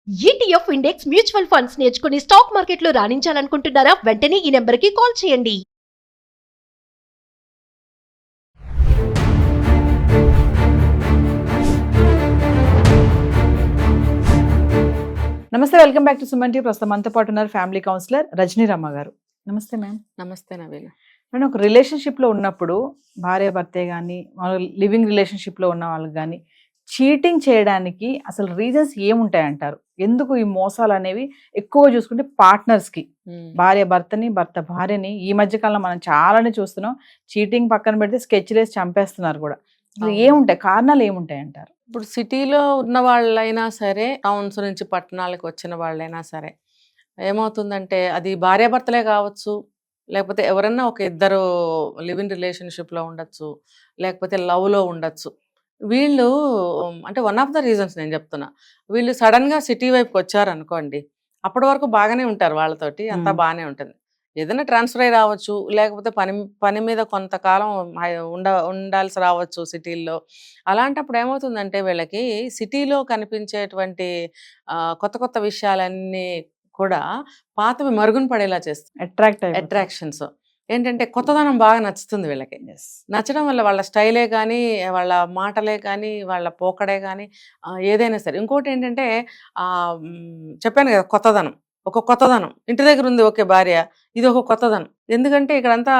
ETF index mutual funds నేర్చుకుని stock మార్కెట్లో రాణించాలనుకుంటున్నారా? వెంటనే ఈ నెంబర్కి కాల్ చేయండి. నమస్తే, welcome back to Suman TV. ప్రస్తుతం మనతో పాటు ఉన్నారు ఫ్యామిలీ కౌన్సిలర్ రజనీ రమ్మ గారు. నమస్తే మ్యామ్. నమస్తే నవీన. నేను ఒక రిలేషన్షిప్లో ఉన్నప్పుడు భార్య భర్తే కానీ లివింగ్ రిలేషన్షిప్లో ఉన్న వాళ్ళకి కానీ చీటింగ్ చేయడానికి అసలు రీజన్స్ ఏముంటాయంటారు? ఎందుకు ఈ మోసాలు అనేవి ఎక్కువగా చూసుకుంటే పార్ట్నర్స్కి, భార్య భర్తని, భర్త భార్యని ఈ మధ్య కాలంలో మనం చాలానే చూస్తున్నాం. చీటింగ్ పక్కన పెడితే స్కెచ్ వేసి చంపేస్తున్నారు కూడా. అసలు ఏముంటాయి, కారణాలు ఏముంటాయి అంటారు? ఇప్పుడు సిటీలో ఉన్న వాళ్ళైనా సరే, టౌన్స్ నుంచి పట్టణాలకు వచ్చిన వాళ్ళైనా సరే, ఏమవుతుందంటే అది భార్యాభర్తలే కావచ్చు, లేకపోతే ఎవరన్నా ఒక ఇద్దరు లివింగ్ రిలేషన్షిప్లో ఉండొచ్చు, లేకపోతే లవ్లో ఉండొచ్చు. వీళ్ళు అంటే వన్ ఆఫ్ ద రీజన్స్ నేను చెప్తున్నా, వీళ్ళు సడన్గా సిటీ వైపుకి వచ్చారు అనుకోండి, అప్పటి వరకు బాగానే ఉంటారు, వాళ్ళతోటి అంతా బాగానే ఉంటుంది. ఏదైనా ట్రాన్స్ఫర్ అయ్యి రావచ్చు, లేకపోతే పని పని మీద కొంతకాలం ఉండాల్సి రావచ్చు సిటీల్లో. అలాంటప్పుడు ఏమవుతుందంటే వీళ్ళకి సిటీలో కనిపించేటువంటి కొత్త కొత్త విషయాలన్నీ కూడా పాతవి మరుగున పడేలా చేస్తుంది. అట్రాక్షన్స్ ఏంటంటే కొత్తదనం బాగా నచ్చుతుంది వీళ్ళకి. నచ్చడం వల్ల వాళ్ళ స్టైలే కానీ, వాళ్ళ మాటలే కానీ, వాళ్ళ పోకడే కానీ, ఏదైనా సరే. ఇంకోటి ఏంటంటే చెప్పాను కదా, కొత్తదనం ఇంటి దగ్గర ఉంది ఓకే భార్య, ఇది ఒక కొత్తదనం. ఎందుకంటే ఇక్కడంతా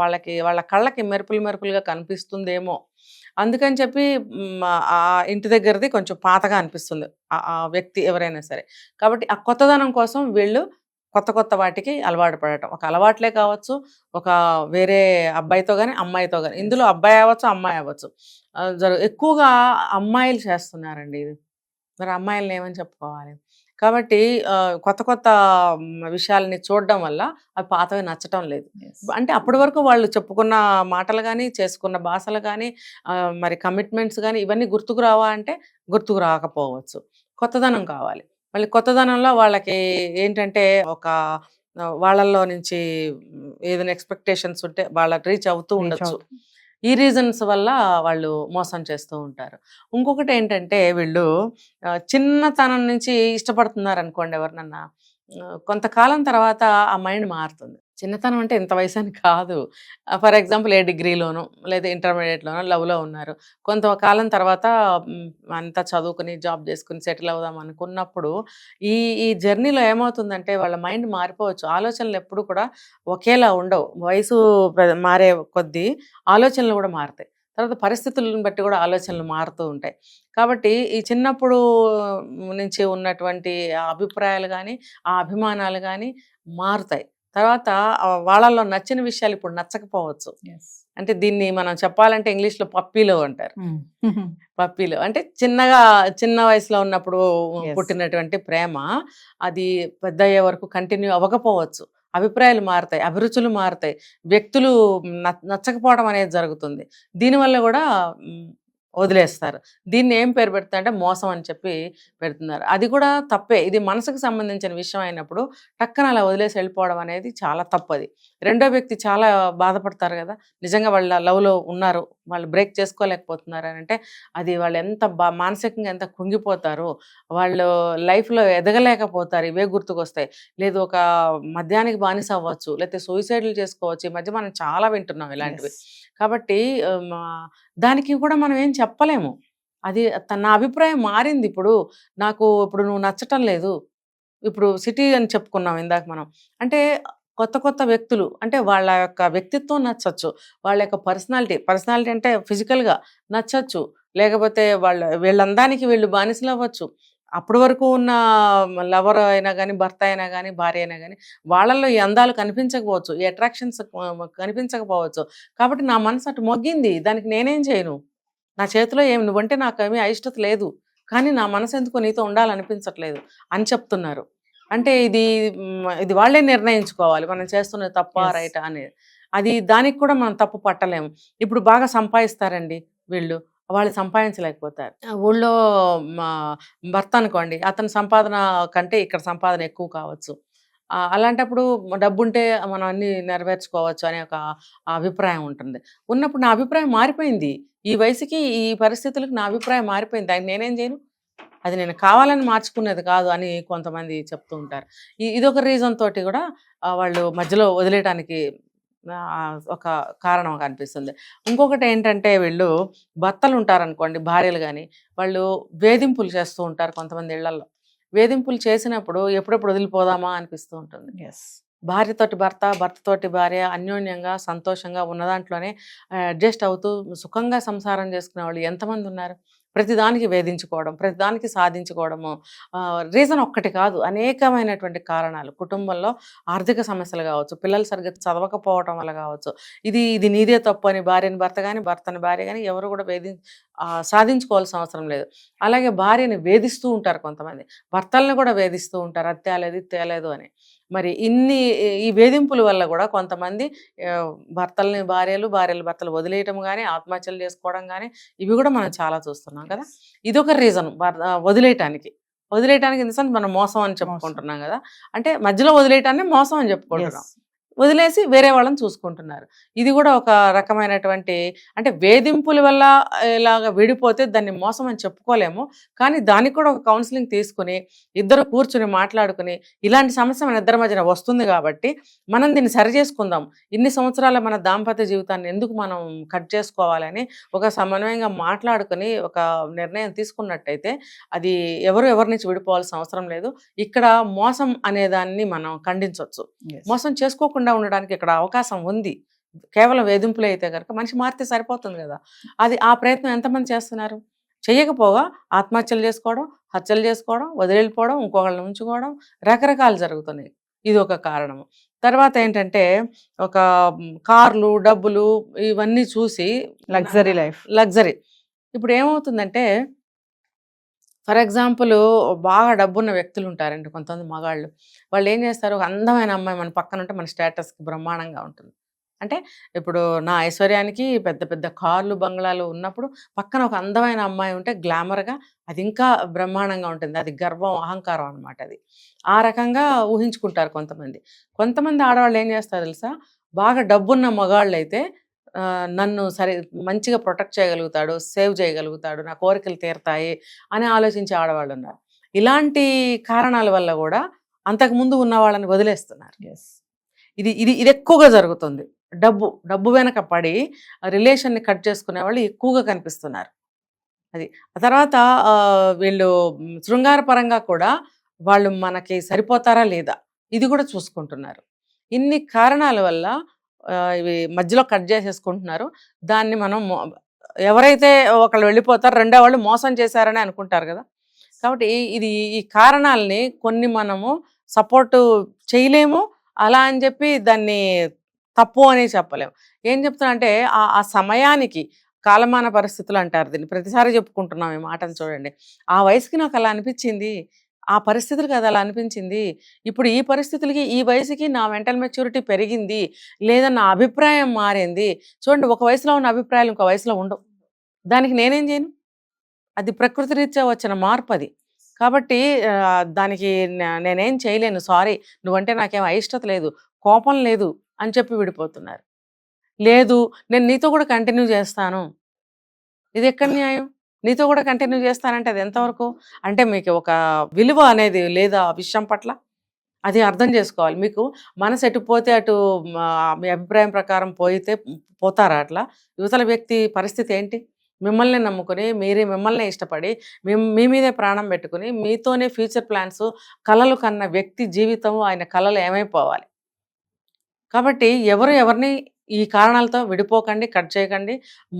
వాళ్ళ కళ్ళకి మెరుపులుగా కనిపిస్తుందేమో, అందుకని చెప్పి ఆ ఇంటి దగ్గరది కొంచెం పాతగా అనిపిస్తుంది ఆ వ్యక్తి ఎవరైనా సరే. కాబట్టి ఆ కొత్తదనం కోసం వీళ్ళు కొత్త వాటికి అలవాటు పడటం. ఒక అలవాట్లే కావచ్చు, ఒక వేరే అబ్బాయితో కానీ అమ్మాయితో కానీ, ఇందులో అబ్బాయి అవ్వచ్చు అమ్మాయి అవ్వచ్చు, ఎక్కువగా అమ్మాయిలు చేస్తున్నారండి ఇది. మరి అమ్మాయిలను ఏమని చెప్పుకోవాలి? కాబట్టి కొత్త విషయాలని చూడడం వల్ల అవి పాతవి నచ్చటం లేదు. అంటే అప్పటి వరకు వాళ్ళు చెప్పుకున్న మాటలు కానీ, చేసుకున్న భాషలు కానీ, మరి కమిట్మెంట్స్ కానీ ఇవన్నీ గుర్తుకు రావా అంటే గుర్తుకు రాకపోవచ్చు. కొత్తదనం కావాలి. మళ్ళీ కొత్తదనంలో వాళ్ళకి ఏంటంటే ఒక వాళ్ళల్లో నుంచి ఏదైనా ఎక్స్పెక్టేషన్స్ ఉంటే వాళ్ళకి రీచ్ అవుతూ ఉండొచ్చు. ఈ రీజన్స్ వల్ల వాళ్ళు మోసం చేస్తూ ఉంటారు. ఇంకొకటి ఏంటంటే వీళ్ళు చిన్నతనం నుంచి ఇష్టపడుతున్నారు అనుకోండి ఎవరినన్నా, కొంతకాలం తర్వాత ఆ మైండ్ మారుతుంది. చిన్నతనం అంటే ఇంత వయసు అని కాదు. ఫర్ ఎగ్జాంపుల్ ఏ డిగ్రీలోనో లేదా ఇంటర్మీడియట్లోనో లవ్లో ఉన్నారు. కొంతకాలం తర్వాత అంతా చదువుకుని జాబ్ చేసుకుని సెటిల్ అవుదాం అనుకున్నప్పుడు ఈ జర్నీలో ఏమవుతుందంటే వాళ్ళ మైండ్ మారిపోవచ్చు. ఆలోచనలు ఎప్పుడు కూడా ఒకేలా ఉండవు. వయసు మారే కొద్దీ ఆలోచనలు కూడా మారుతాయి. తర్వాత పరిస్థితులను బట్టి కూడా ఆలోచనలు మారుతూ ఉంటాయి. కాబట్టి ఈ చిన్నప్పుడు నుంచి ఉన్నటువంటి అభిప్రాయాలు కానీ, ఆ అభిమానాలు కానీ మారుతాయి. తర్వాత వాళ్ళల్లో నచ్చిన విషయాలు ఇప్పుడు నచ్చకపోవచ్చు. అంటే దీన్ని మనం చెప్పాలంటే ఇంగ్లీష్లో పప్పీలో అంటారు. పప్పీలో అంటే చిన్న వయసులో ఉన్నప్పుడు పుట్టినటువంటి ప్రేమ అది పెద్ద అయ్యే వరకు కంటిన్యూ అవ్వకపోవచ్చు. అభిప్రాయాలు మారుతాయి, అభిరుచులు మారుతాయి, వ్యక్తులు నచ్చకపోవడం అనేది జరుగుతుంది. దీనివల్ల కూడా వదిలేస్తారు. దీన్ని ఏం పేరు పెడతారంటే మోసం అని చెప్పి పెడుతున్నారు. అది కూడా తప్పే. ఇది మనసుకు సంబంధించిన విషయం అయినప్పుడు టక్కన అలా వదిలేసి వెళ్ళిపోవడం అనేది చాలా తప్పది. రెండో వ్యక్తి చాలా బాధపడతారు కదా, నిజంగా వాళ్ళ లవ్లో ఉన్నారు, వాళ్ళు బ్రేక్ చేసుకోలేకపోతున్నారు అని అంటే అది వాళ్ళు ఎంత మానసికంగా ఎంత కుంగిపోతారు, వాళ్ళు లైఫ్లో ఎదగలేకపోతారు. ఇవే గుర్తుకొస్తాయి. లేదు ఒక మద్యానికి బానిస అవ్వచ్చు, లేకపోతే సూసైడ్లు చేసుకోవచ్చు. ఈ మధ్య మనం చాలా వింటున్నాం ఇలాంటివి. కాబట్టి దానికి కూడా మనం ఏం చెప్పలేము. అది నా అభిప్రాయం మారింది. ఇప్పుడు నువ్వు నచ్చటం లేదు. ఇప్పుడు సిటీ అని చెప్పుకున్నాం ఇందాక మనం. అంటే కొత్త వ్యక్తులు అంటే వాళ్ళ యొక్క వ్యక్తిత్వం నచ్చచ్చు, వాళ్ళ యొక్క పర్సనాలిటీ అంటే ఫిజికల్గా నచ్చచ్చు, లేకపోతే వీళ్ళందానికి వీళ్ళు బానిసలు అవ్వచ్చు. అప్పటి వరకు ఉన్న లవర్ అయినా కానీ, భర్త అయినా కానీ, భార్య అయినా కానీ వాళ్ళల్లో ఈ అందాలు కనిపించకపోవచ్చు, ఈ అట్రాక్షన్స్ కనిపించకపోవచ్చు. కాబట్టి నా మనసు అటు మొగ్గింది, దానికి నేనేం చేయను, నా చేతిలో నువ్వంటే నాకేమీ అయిష్టత లేదు, కానీ నా మనసు ఎందుకో నీతో ఉండాలనిపించట్లేదు అని చెప్తున్నారు. అంటే ఇది వాళ్ళే నిర్ణయించుకోవాలి మనం చేస్తున్నది తప్ప రైటా అనేది. దానికి కూడా మనం తప్పు పట్టలేము. ఇప్పుడు బాగా సంపాదిస్తారండి వీళ్ళు, వాళ్ళు సంపాదించలేకపోతారు. ఊళ్ళో భర్త అనుకోండి, అతని సంపాదన కంటే ఇక్కడ సంపాదన ఎక్కువ కావచ్చు. అలాంటప్పుడు డబ్బుంటే మనం అన్ని నెరవేర్చుకోవచ్చు అనే ఒక అభిప్రాయం ఉంటుంది. ఉన్నప్పుడు నా అభిప్రాయం మారిపోయింది. ఈ వయసుకి ఈ పరిస్థితులకు నా అభిప్రాయం మారిపోయింది. దానికి నేనేం చేయను. అది నేను కావాలని మార్చుకునేది కాదు అని కొంతమంది చెప్తూ ఉంటారు. ఇదొక రీజన్ తోటి కూడా వాళ్ళు మధ్యలో వదిలేయటానికి ఒక కారణం కనిపిస్తుంది. ఇంకొకటి ఏంటంటే వీళ్ళు భర్తలు ఉంటారనుకోండి, భార్యలు కానీ, వాళ్ళు వేధింపులు చేస్తూ ఉంటారు కొంతమంది ఇళ్లలో. వేధింపులు చేసినప్పుడు ఎప్పుడెప్పుడు వదిలిపోదామా అనిపిస్తూ ఉంటుంది. ఎస్. భార్యతోటి భర్త, భర్తతోటి భార్య అన్యోన్యంగా సంతోషంగా ఉన్న దాంట్లోనే అడ్జస్ట్ అవుతూ సుఖంగా సంసారం చేసుకునే వాళ్ళు ఎంతమంది ఉన్నారు. ప్రతిదానికి వేధించుకోవడం, ప్రతిదానికి సాధించుకోవడము. రీజన్ ఒక్కటి కాదు, అనేకమైనటువంటి కారణాలు. కుటుంబంలో ఆర్థిక సమస్యలు కావచ్చు, పిల్లలు సరిగ్గా చదవకపోవటం వల్ల కావచ్చు. ఇది నీదే తప్పు అని భార్యని భర్త కానీ, భర్తని భార్య కానీ ఎవరు కూడా సాధించుకోవాల్సిన అవసరం లేదు. అలాగే భార్యని వేధిస్తూ ఉంటారు కొంతమంది, భర్తల్ని కూడా వేధిస్తూ ఉంటారు, అది తేలేదు ఇది తేలేదు అని. మరి ఈ వేధింపుల వల్ల కూడా కొంతమంది భర్తల్ని భార్యలు, భార్యలు భర్తలు వదిలేయటం కానీ, ఆత్మహత్యలు చేసుకోవడం కానీ, ఇవి కూడా మనం చాలా చూస్తున్నాం కదా. ఇదొక రీజన్ వదిలేయటానికి ఇన్ ద సెన్స్ మనం మోసం అని చెప్పుకుంటున్నాం కదా. అంటే మధ్యలో వదిలేయటాన్ని మోసం అని చెప్పుకుంటున్నాం. వదిలేసి వేరే వాళ్ళని చూసుకుంటున్నారు. ఇది కూడా ఒక రకమైనటువంటి, అంటే వేధింపుల వల్ల ఇలాగ విడిపోతే దాన్ని మోసం అని చెప్పుకోలేము. కానీ దానికి కూడా ఒక కౌన్సిలింగ్ తీసుకుని ఇద్దరు కూర్చుని మాట్లాడుకుని, ఇలాంటి సమస్య మన ఇద్దరి మధ్యన వస్తుంది కాబట్టి మనం దీన్ని సరి చేసుకుందాం, ఇన్ని సంవత్సరాల మన దాంపత్య జీవితాన్ని ఎందుకు మనం కట్ చేసుకోవాలని ఒక సమన్వయంగా మాట్లాడుకుని ఒక నిర్ణయం తీసుకున్నట్టయితే అది ఎవరి నుంచి విడిపోవాల్సిన అవసరం లేదు. ఇక్కడ మోసం అనేదాన్ని మనం ఖండించవచ్చు. మోసం చేసుకోకుండా ఉండడానికి ఇక్కడ అవకాశం ఉంది. కేవలం వేధింపులు అయితే కనుక మనిషి మారితే సరిపోతుంది కదా. ఆ ప్రయత్నం ఎంతమంది చేస్తున్నారు? చేయకపోగా ఆత్మహత్యలు చేసుకోవడం, హత్యలు చేసుకోవడం, వదిలిపోవడం, ఇంకొకళ్ళని ఉంచుకోవడం, రకరకాలు జరుగుతున్నాయి. ఇది ఒక కారణము. తర్వాత ఏంటంటే ఒక కార్లు, డబ్బులు ఇవన్నీ చూసి లగ్జరీ. ఇప్పుడు ఏమవుతుందంటే, ఫర్ ఎగ్జాంపుల్ బాగా డబ్బున్న వ్యక్తులు ఉంటారండి కొంతమంది మగాళ్ళు. వాళ్ళు ఏం చేస్తారు, ఒక అందమైన అమ్మాయి మన పక్కన ఉంటే మన స్టేటస్కి బ్రహ్మాండంగా ఉంటుంది. అంటే ఇప్పుడు నా ఐశ్వర్యానికి పెద్ద పెద్ద కార్లు, బంగ్లాలు ఉన్నప్పుడు పక్కన ఒక అందమైన అమ్మాయి ఉంటే గ్లామర్గా అది ఇంకా బ్రహ్మాండంగా ఉంటుంది. అది గర్వం, అహంకారం అనమాట. అది ఆ రకంగా ఊహించుకుంటారు కొంతమంది ఆడవాళ్ళు ఏం చేస్తారు తెలుసా, బాగా డబ్బున్న మగాళ్ళు అయితే నన్ను మంచిగా ప్రొటెక్ట్ చేయగలుగుతాడు, సేవ్ చేయగలుగుతాడు, నా కోరికలు తీరుతాయి అని ఆలోచించే ఆడవాళ్ళు ఉన్నారు. ఇలాంటి కారణాల వల్ల కూడా అంతకుముందు ఉన్న వాళ్ళని వదిలేస్తున్నారు. ఇది ఎక్కువగా జరుగుతుంది. డబ్బు వెనక పడి రిలేషన్ని కట్ చేసుకునే వాళ్ళు ఎక్కువగా కనిపిస్తున్నారు. అది ఆ తర్వాత వీళ్ళు శృంగారపరంగా కూడా వాళ్ళు మనకి సరిపోతారా లేదా ఇది కూడా చూసుకుంటున్నారు. ఇన్ని కారణాల వల్ల ఇవి మధ్యలో కట్ చేసేసుకుంటున్నారు. దాన్ని మనం ఎవరైతే ఒకళ్ళు వెళ్ళిపోతారో రెండో వాళ్ళు మోసం చేశారని అనుకుంటారు కదా. కాబట్టి ఈ కారణాలని కొన్ని మనము సపోర్టు చేయలేము, అలా అని చెప్పి దాన్ని తప్పు అని చెప్పలేము. ఏం చెప్తున్నా అంటే ఆ సమయానికి కాలమాన పరిస్థితులు అంటారు దీన్ని, ప్రతిసారి చెప్పుకుంటున్నాం ఈ మాటను. చూడండి, ఆ వయసుకి నాకు అలా అనిపించింది, ఆ పరిస్థితులకి అది అలా అనిపించింది, ఇప్పుడు ఈ పరిస్థితులకి ఈ వయసుకి నా మెంటల్ మెచ్యూరిటీ పెరిగింది, లేదా నా అభిప్రాయం మారింది. చూడండి, ఒక వయసులో ఉన్న అభిప్రాయాలు ఇంకో వయసులో ఉండవు. దానికి నేనేం చేయను, అది ప్రకృతి రీత్యా వచ్చిన మార్పు అది. కాబట్టి దానికి నేనేం చేయలేను, సారీ, నువ్వంటే నాకేం అయిష్టత లేదు, కోపం లేదు అని చెప్పి విడిపోతున్నారు. లేదు, నేను నీతో కూడా కంటిన్యూ చేస్తాను, ఇది ఎక్కడ న్యాయం? నీతో కూడా కంటిన్యూ చేస్తానంటే అది ఎంతవరకు? అంటే మీకు ఒక విలువ అనేది లేదా ఆ విషయం పట్ల, అది అర్థం చేసుకోవాలి. మీకు మనసు ఎటుపోతే అటు మీ అభిప్రాయం ప్రకారం పోతారా అట్లా? యువతల వ్యక్తి పరిస్థితి ఏంటి? మిమ్మల్ని నమ్ముకుని మిమ్మల్ని ఇష్టపడి మీ మీదే ప్రాణం పెట్టుకుని మీతోనే ఫ్యూచర్ ప్లాన్స్ కలలు కన్న వ్యక్తి జీవితం, ఆయన కలలు ఏమైపోవాలి? కాబట్టి ఎవరిని ఈ కారణాలతో విడిపోకండి, కట్ చేయకండి,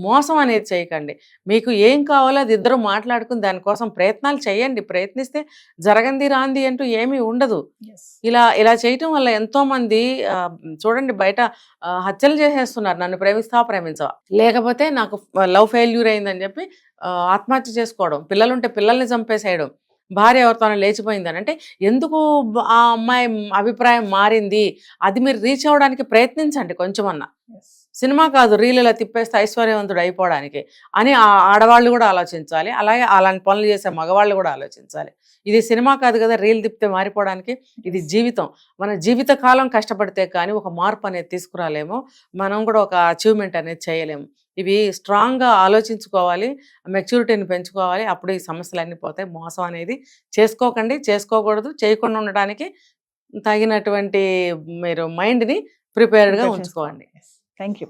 మోసం అనేది చేయకండి. మీకు ఏం కావాలో అది ఇద్దరు మాట్లాడుకుని దానికోసం ప్రయత్నాలు చేయండి. ప్రయత్నిస్తే జరగంది రాంది అంటూ ఏమీ ఉండదు. ఇలా చేయటం వల్ల ఎంతోమంది చూడండి బయట హత్యలు చేసేస్తున్నారు, నన్ను ప్రేమించవా, లేకపోతే నాకు లవ్ ఫెయిల్యూర్ అయిందని చెప్పి ఆత్మహత్య చేసుకోవడం, పిల్లలుంటే పిల్లల్ని చంపేసేయడం, భార్య ఎవరితోనే లేచిపోయిందని. అంటే ఎందుకు ఆ అమ్మాయి అభిప్రాయం మారింది, అది మీరు రీచ్ అవ్వడానికి ప్రయత్నించండి కొంచెమన్నా. సినిమా కాదు రీల్ ఇలా తిప్పేస్తే ఐశ్వర్యవంతుడు అయిపోవడానికి అని ఆడవాళ్ళు కూడా ఆలోచించాలి, అలాగే అలాంటి పనులు చేసే మగవాళ్ళు కూడా ఆలోచించాలి. ఇది సినిమా కాదు కదా రీల్ తిప్పితే మారిపోవడానికి, ఇది జీవితం. మన జీవిత కాలం కష్టపడితే కానీ ఒక మార్పు అనేది తీసుకురాలేము, మనం కూడా ఒక అచీవ్మెంట్ అనేది చేయలేము. ఇవి స్ట్రాంగ్గా ఆలోచించుకోవాలి, మెచ్యూరిటీని పెంచుకోవాలి. అప్పుడు ఈ సమస్యలన్నీ పోతాయి. మోసం అనేది చేసుకోకండి, చేసుకోకూడదు. చేయకుండా ఉండడానికి తగినటువంటి మీరు మైండ్ని ప్రిపేర్డ్గా ఉంచుకోండి. Thank you.